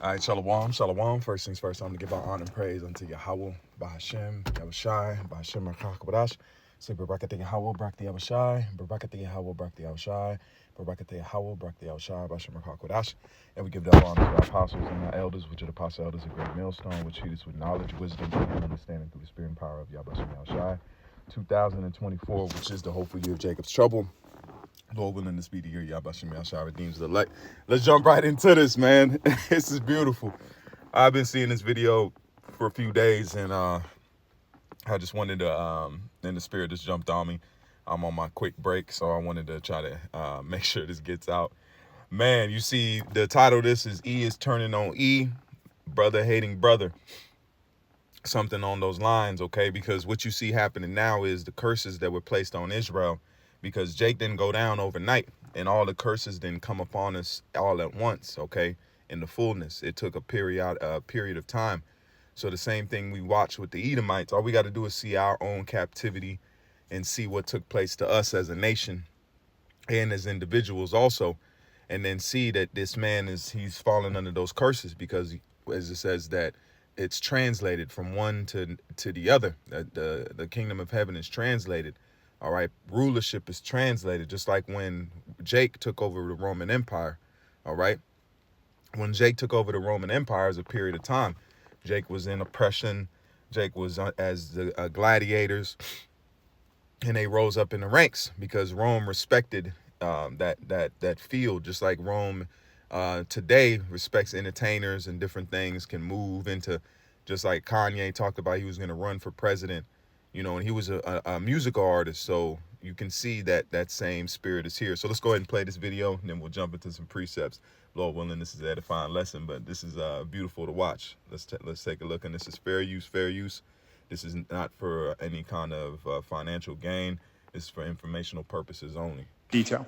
All right, shalom, shalom. First things first, I'm going to give our honor and praise unto Yahweh, Bahashem, Yahushai, Bahashem, Rakakabadash. Say, Barakatah Yahweh, Barakatah Yahushai, Barakatah Yahweh, Barakatah Yahushai, Barakatah Yahweh, Barakatah Yahushai, Bahashem, Rakakabadash. And we give that honor to our apostles and our elders, which are the apostle elders of Great Millstone, which treat us with knowledge, wisdom, and understanding through the spirit and power of Yahweh Yahushai. 2024, which is the hopeful year of Jacob's trouble. Lord willing, this be the year Yahbashim Yahshua redeems the elect. Let's jump right into this, man. This is beautiful. I've been seeing this video for a few days, and I just wanted to, in the spirit just jumped on me. I'm on my quick break, so I wanted to try to make sure this gets out. Man, you see the title of this is E is turning on E, brother hating brother. Something on those lines, okay? Because what you see happening now is the curses that were placed on Israel, because Jake didn't go down overnight, and all the curses didn't come upon us all at once, okay? In the fullness, it took a period of time. So the same thing we watch with the Edomites. All we got to do is see our own captivity and see what took place to us as a nation and as individuals also, and then see that this man he's fallen under those curses, because as it says that it's translated from one to the other. The kingdom of heaven is translated. All right, rulership is translated, just like when Jake took over the Roman Empire. All right, when Jake took over the Roman Empire, is a period of time. Jake was in oppression. Jake was as the gladiators, and they rose up in the ranks because Rome respected that field, just like Rome today respects entertainers and different things, can move into, just like Kanye talked about, he was going to run for president. You know, and he was a musical artist, so you can see that same spirit is here. So let's go ahead and play this video, and then we'll jump into some precepts. Lord willing, this is an edifying lesson, but this is beautiful to watch. Let's take a look, and this is fair use. This is not for any kind of financial gain. This is for informational purposes only. Detail.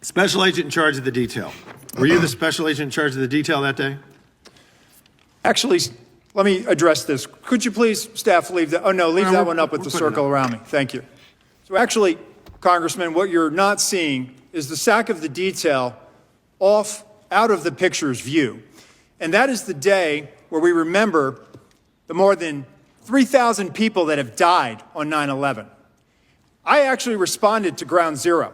Special agent in charge of the detail. Were you the special agent in charge of the detail that day? Actually, let me address this. Could you please, staff, leave that? Oh, no, leave that one up with the circle around me. Thank you. So actually, Congressman, what you're not seeing is the sack of the detail out of the picture's view. And that is the day where we remember the more than 3,000 people that have died on 9/11. I actually responded to Ground Zero.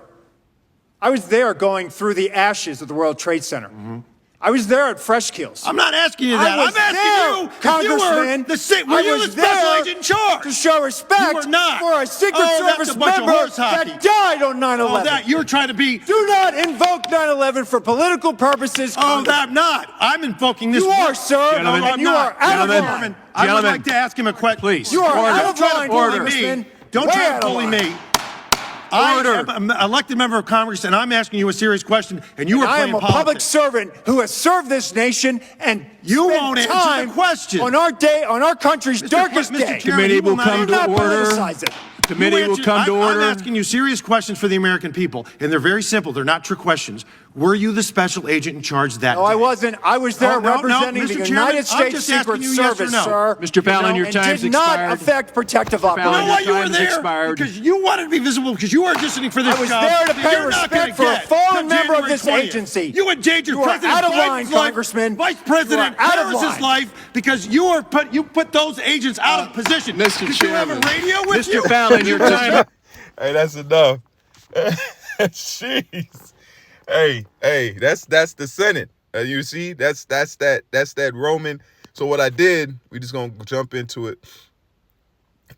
I was there going through the ashes of the World Trade Center. I was there at Fresh Kills. I'm not asking you that. I'm asking you, Congressman. were you the special agent in charge? To show respect You were not. for a Secret Service member that died on 9/11. That you're trying to be. Do not invoke 9/11 for political purposes. I'm not. I'm invoking this. You are, sir. Gentlemen, And you are out of line. I would like to ask him a question. Please. You are out of Don't line, try to bully Congressman. me. Don't Way try out to of bully line. me. I am an elected member of Congress, and I'm asking you a serious question, and you are I playing am a politics. public servant who has served this nation and You spent won't answer the time question. on our country's darkest Mr. day. Chairman, Committee you will not come answer- Do not to order. politicize it. Committee will come to order. I'm asking you serious questions for the American people, and they're very simple. They're not trick questions. Were you the special agent in charge that No, day? I wasn't. I was there representing Mr. the Chairman, United I'm States just Secret asking you yes or Service, no. sir. Mr. Fallon, your and time's did not expired. affect protective Fallon, You know operations. why your you were time's there? expired. Because you wanted to be visible, because you were auditioning for this I was job. there to that pay you're not respect gonna for a get fallen till member of January this 20th. agency. You endangered You are President out of Biden's line, life, Congressman. Vice President You are out of Harris's line. life, because you put those agents out of position. Mr. Did you have a Chairman. radio with you? Mr. Fallon, your time. Hey, that's enough. Jeez. Hey, that's the Senate. You see, that's that Roman. So what I did, we just gonna jump into it.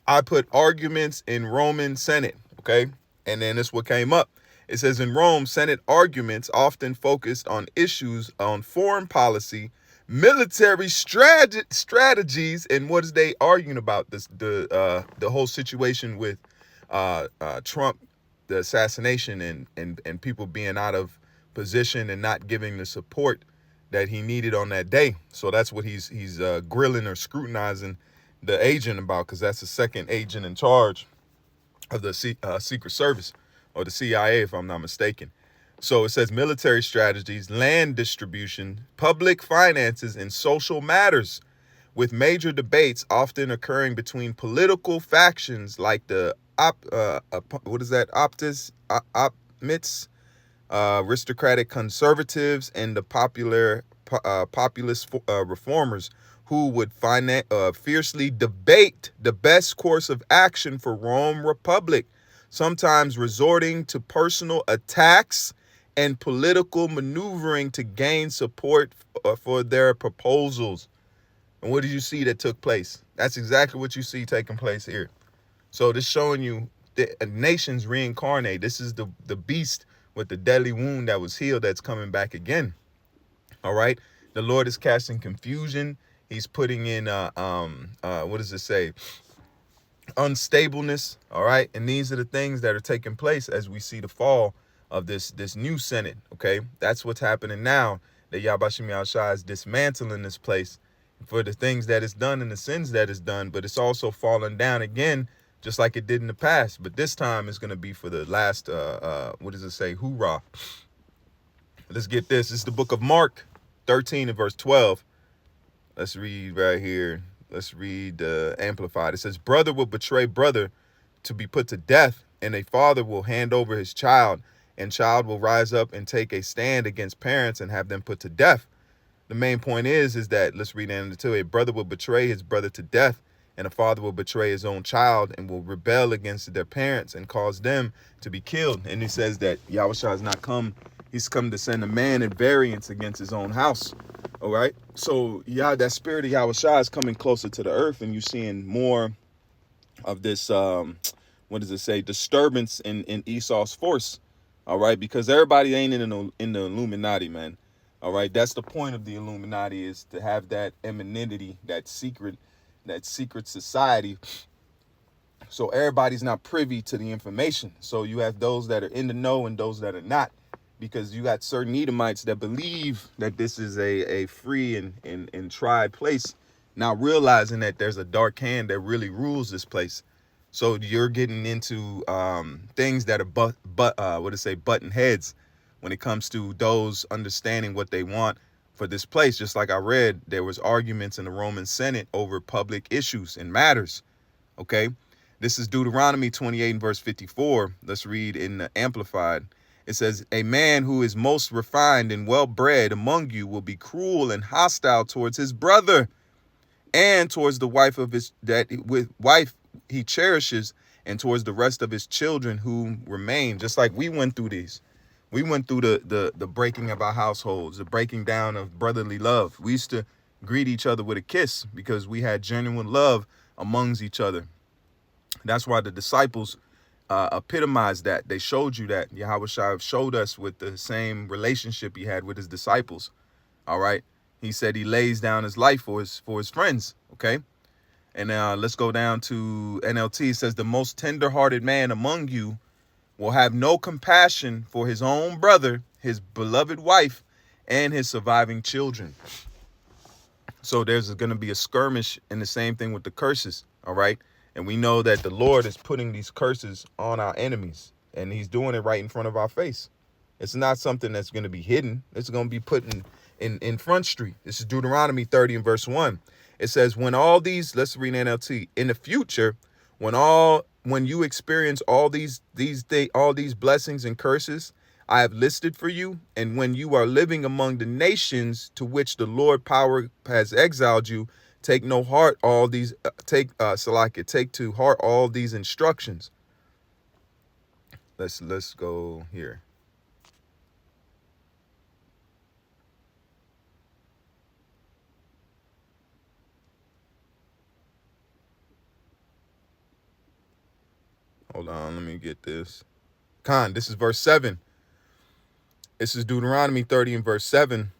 I put arguments in Roman Senate, okay? And then this what came up. It says in Rome, Senate arguments often focused on issues on foreign policy, military strategies, and what is they arguing about? The whole situation with Trump, the assassination, and people being out of position and not giving the support that he needed on that day. So that's what he's grilling or scrutinizing the agent about, because that's the second agent in charge of the Secret Service, or the CIA, if I'm not mistaken. So it says military strategies, land distribution, public finances, and social matters, with major debates often occurring between political factions like the Optists, aristocratic conservatives, and the popular populist reformers who would fiercely debate the best course of action for Rome Republic, sometimes resorting to personal attacks and political maneuvering to gain support for their proposals. And what did you see that took place? That's exactly what you see taking place here. So this showing you the nations reincarnate. This is the beast with the deadly wound that was healed that's coming back again. All right. The Lord is casting confusion. He's putting in what does it say? Unstableness. All right. And these are the things that are taking place as we see the fall of this new Senate. Okay. That's what's happening now, that Yahweh Shem Yahushua is dismantling this place for the things that is done and the sins that is done, but it's also falling down again, just like it did in the past. But this time it's going to be for the last, what does it say? Hoorah. Let's get this. It's the book of Mark 13 and verse 12. Let's read right here. Let's read Amplified. It says, brother will betray brother to be put to death, and a father will hand over his child, and child will rise up and take a stand against parents and have them put to death. The main point is that, let's read into 2, a brother will betray his brother to death, and a father will betray his own child and will rebel against their parents and cause them to be killed. And he says that Yahushua has not come. He's come to send a man at variance against his own house. All right. So that spirit of Yahushua is coming closer to the earth, and you're seeing more of this, what does it say? Disturbance in Esau's force. All right. Because everybody ain't in the Illuminati, man. All right. That's the point of the Illuminati, is to have that amenity, that secret society. So everybody's not privy to the information. So you have those that are in the know and those that are not, because you got certain Edomites that believe that this is a free and tried place, not realizing that there's a dark hand that really rules this place. So you're getting into things that are button heads when it comes to those understanding what they want for this place. Just like I read, there was arguments in the Roman Senate over public issues and matters. Okay, this is Deuteronomy 28 and verse 54. Let's read in the Amplified. It says, a man who is most refined and well-bred among you will be cruel and hostile towards his brother and towards the wife of his wife he cherishes, and towards the rest of his children who remain. Just like we went through these. We went through the breaking of our households, the breaking down of brotherly love. We used to greet each other with a kiss because we had genuine love amongst each other. That's why the disciples epitomized that. They showed you that. Yahushua showed us with the same relationship he had with his disciples. All right. He said he lays down his life for his friends. Okay. And let's go down to NLT. It says, the most tender-hearted man among you will have no compassion for his own brother, his beloved wife, and his surviving children. So there's going to be a skirmish, and the same thing with the curses. All right. And we know that the Lord is putting these curses on our enemies, and he's doing it right in front of our face. It's not something that's going to be hidden. It's going to be put in Front Street. This is Deuteronomy 30 and verse 1. It says, when all these, let's read NLT, in the future, when you experience all these blessings and curses I have listed for you, and when you are living among the nations to which the Lord power has exiled you, take to heart all these instructions. Let's go here. Hold on, let me get this. This is verse 7. This is Deuteronomy 30 and verse 7.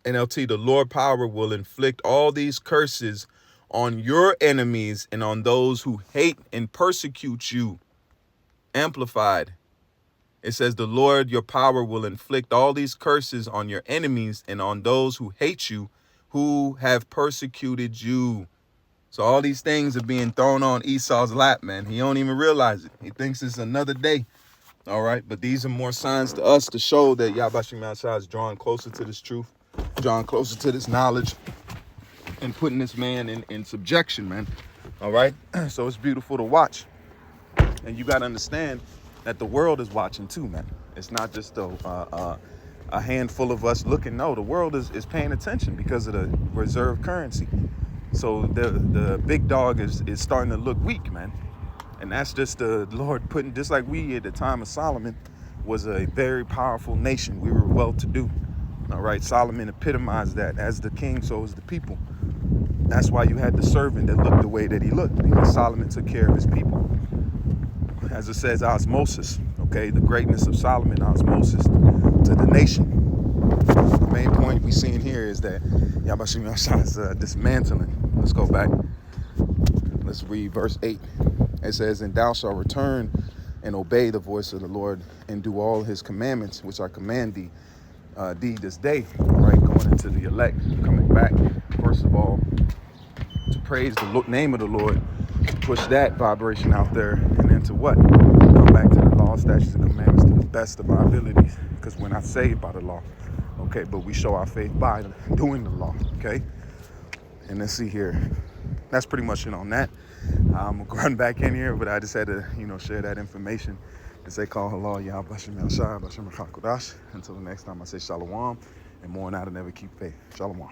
NLT, the Lord power will inflict all these curses on your enemies and on those who hate and persecute you. Amplified. It says, the Lord, your power will inflict all these curses on your enemies and on those who hate you, who have persecuted you. So all these things are being thrown on Esau's lap, man. He don't even realize it. He thinks it's another day. All right. But these are more signs to us to show that Yahweh Shem Yahushua is drawing closer to this truth, drawing closer to this knowledge, and putting this man in subjection, man. All right. So it's beautiful to watch. And you got to understand that the world is watching too, man. It's not just a handful of us looking. No, the world is paying attention because of the reserve currency. So the big dog is starting to look weak, man. And that's just the Lord putting, just like we at the time of Solomon was a very powerful nation. We were well-to-do. All right, Solomon epitomized that. As the king, so is the people. That's why you had the servant that looked the way that he looked, because Solomon took care of his people. As it says, osmosis, okay? The greatness of Solomon, osmosis to the nation. The main point we seeing here is that Yabashim Yashai is dismantling. Let's go back. Let's read verse 8. It says, and thou shalt return and obey the voice of the Lord and do all his commandments, which I command thee this day, right? Going into the elect, coming back, first of all, to praise the name of the Lord, push that vibration out there, and then to what? Come back to the law, statutes, and commandments to the best of our abilities, because we're not saved by the law, okay? But we show our faith by doing the law, okay? And let's see here. That's pretty much it on that. I'm gonna run back in here, but I just had to, share that information. And say, call Allah, Yah, Bashim Yashai, Bashim Hakodash. Until the next time, I say Shalom, and more than that, never keep faith. Shalom.